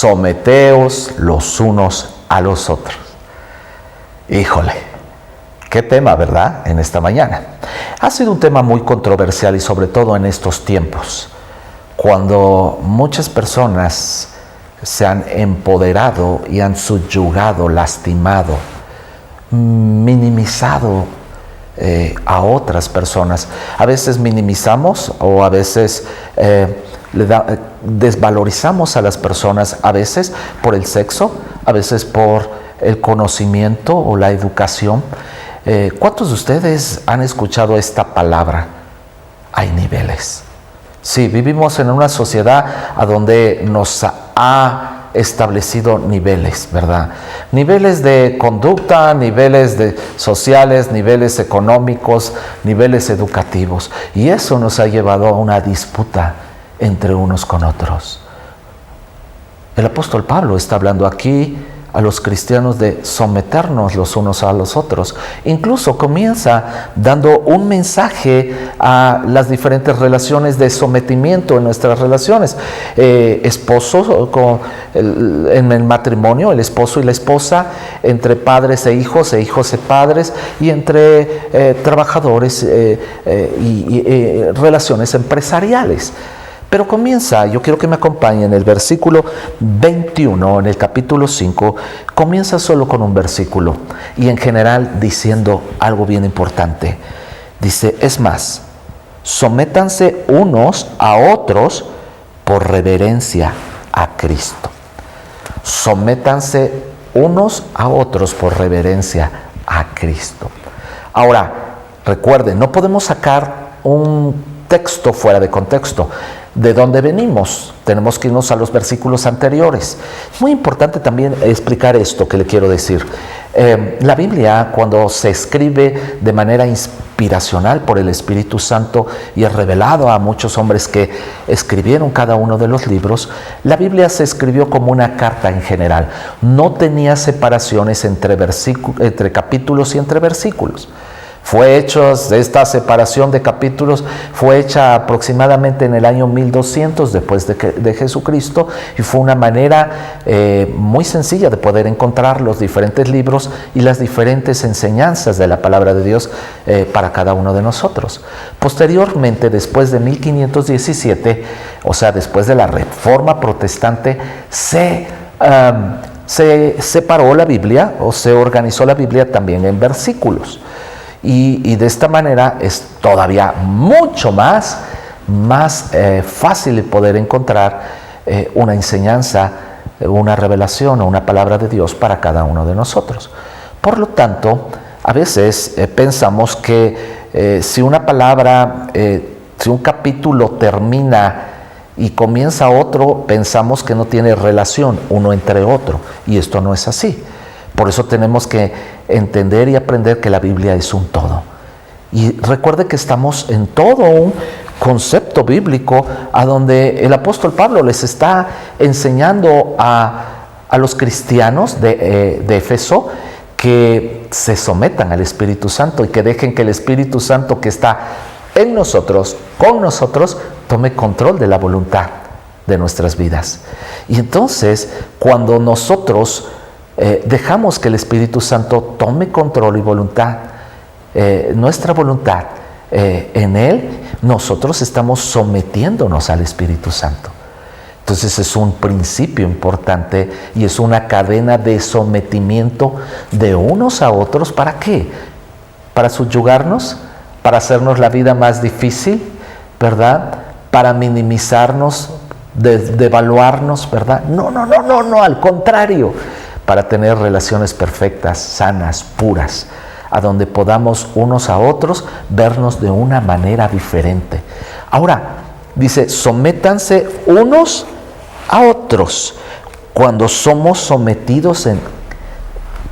someteos los unos a los otros. Híjole, qué tema, ¿verdad? En esta mañana. Ha sido un tema muy controversial y sobre todo en estos tiempos, cuando muchas personas se han empoderado y han subyugado, lastimado, minimizado a otras personas. A veces minimizamos o a veces desvalorizamos a las personas, a veces por el sexo, a veces por el conocimiento o la educación. ¿Cuántos de ustedes han escuchado esta palabra? Hay niveles. Sí, vivimos en una sociedad a donde nos ha establecido niveles, ¿verdad? Niveles de conducta, niveles sociales, niveles económicos, niveles educativos. Y eso nos ha llevado a una disputa entre unos con otros. El apóstol Pablo está hablando aquí a los cristianos de someternos los unos a los otros. Incluso comienza dando un mensaje a las diferentes relaciones de sometimiento en nuestras relaciones. Esposos en el matrimonio, el esposo y la esposa, entre padres e hijos e padres, y entre trabajadores y relaciones empresariales. Pero comienza, yo quiero que me acompañen, en el versículo 21, en el capítulo 5, comienza solo con un versículo y en general diciendo algo bien importante. Dice, es más, sométanse unos a otros por reverencia a Cristo. Sométanse unos a otros por reverencia a Cristo. Ahora, recuerden, no podemos sacar un texto fuera de contexto. ¿De dónde venimos? Tenemos que irnos a los versículos anteriores. Es muy importante también explicar esto que le quiero decir. La Biblia, cuando se escribe de manera inspiracional por el Espíritu Santo y es revelado a muchos hombres que escribieron cada uno de los libros, la Biblia se escribió como una carta en general. No tenía separaciones entre capítulos y entre versículos. Fue hecha esta separación de capítulos, fue hecha aproximadamente en el año 1200 después de Jesucristo, y fue una manera muy sencilla de poder encontrar los diferentes libros y las diferentes enseñanzas de la palabra de Dios para cada uno de nosotros. Posteriormente, después de 1517, o sea, después de la Reforma Protestante, se separó la Biblia o se organizó la Biblia también en versículos. Y de esta manera es todavía mucho más fácil poder encontrar una enseñanza, una revelación o una palabra de Dios para cada uno de nosotros. Por lo tanto, a veces pensamos que si una palabra, si un capítulo termina y comienza otro, pensamos que no tiene relación uno entre otro, y esto no es así. Por eso tenemos que entender y aprender que la Biblia es un todo. Y recuerde que estamos en todo un concepto bíblico a donde el apóstol Pablo les está enseñando a los cristianos de Éfeso que se sometan al Espíritu Santo y que dejen que el Espíritu Santo que está en nosotros, con nosotros, tome control de la voluntad de nuestras vidas. Y entonces, cuando nosotros dejamos que el Espíritu Santo tome control y voluntad, nuestra voluntad en Él, nosotros estamos sometiéndonos al Espíritu Santo. Entonces es un principio importante y es una cadena de sometimiento de unos a otros. ¿Para qué? Para subyugarnos, para hacernos la vida más difícil, ¿verdad? Para minimizarnos, devaluarnos, ¿verdad? No, al contrario, para tener relaciones perfectas, sanas, puras, a donde podamos unos a otros vernos de una manera diferente. Ahora, dice, sométanse unos a otros. Cuando somos sometidos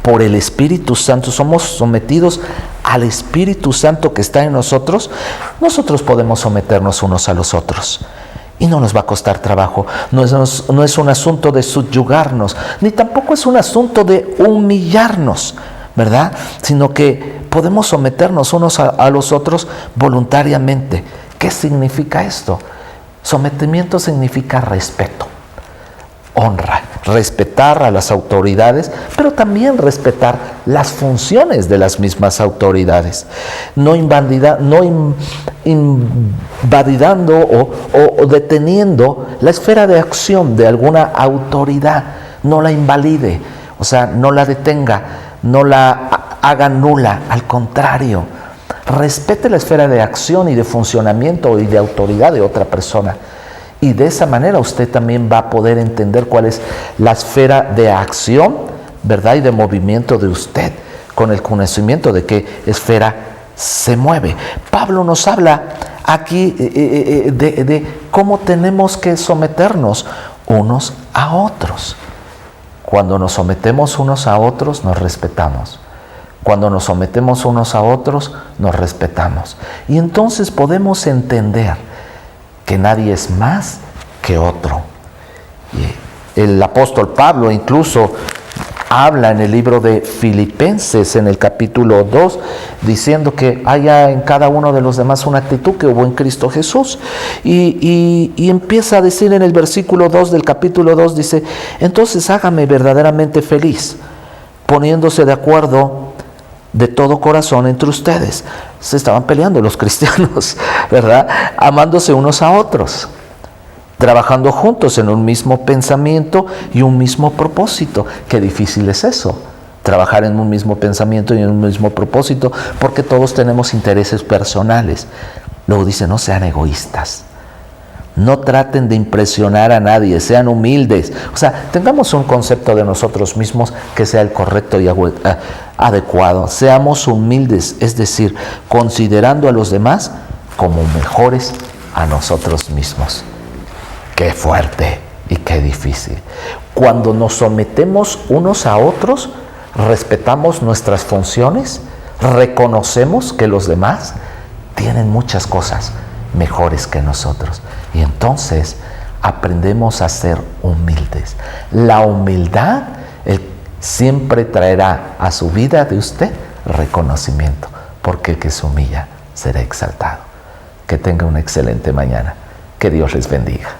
por el Espíritu Santo, somos sometidos al Espíritu Santo que está en nosotros, nosotros podemos someternos unos a los otros. Y no nos va a costar trabajo. No es un asunto de subyugarnos, ni tampoco es un asunto de humillarnos, ¿verdad? Sino que podemos someternos unos a los otros voluntariamente. ¿Qué significa esto? Sometimiento significa respeto. honra, respetar a las autoridades, pero también respetar las funciones de las mismas autoridades, no invalidando o deteniendo la esfera de acción de alguna autoridad, no la invalide, o sea, no la detenga, no la haga nula, al contrario, respete la esfera de acción y de funcionamiento y de autoridad de otra persona. Y de esa manera usted también va a poder entender cuál es la esfera de acción, ¿verdad? Y de movimiento de usted, con el conocimiento de qué esfera se mueve. Pablo nos habla aquí de cómo tenemos que someternos unos a otros. Cuando nos sometemos unos a otros, nos respetamos. Cuando nos sometemos unos a otros, nos respetamos. Y entonces podemos entender que nadie es más que otro. Y el apóstol Pablo incluso habla en el libro de Filipenses, en el capítulo 2, diciendo que haya en cada uno de los demás una actitud que hubo en Cristo Jesús. Y empieza a decir en el versículo 2 del capítulo 2, dice, entonces hágame verdaderamente feliz, poniéndose de acuerdo de todo corazón entre ustedes. Se estaban peleando los cristianos, ¿verdad? Amándose unos a otros, trabajando juntos en un mismo pensamiento y un mismo propósito. Qué difícil es eso, trabajar en un mismo pensamiento y en un mismo propósito, porque todos tenemos intereses personales. Luego dice, no sean egoístas. No traten de impresionar a nadie, sean humildes. O sea, tengamos un concepto de nosotros mismos que sea el correcto y adecuado. Seamos humildes, es decir, considerando a los demás como mejores a nosotros mismos. Qué fuerte y qué difícil. Cuando nos sometemos unos a otros, respetamos nuestras funciones, reconocemos que los demás tienen muchas cosas mejores que nosotros. Y entonces aprendemos a ser humildes. La humildad siempre traerá a su vida de usted reconocimiento, porque el que se humilla será exaltado. Que tenga una excelente mañana. Que Dios les bendiga.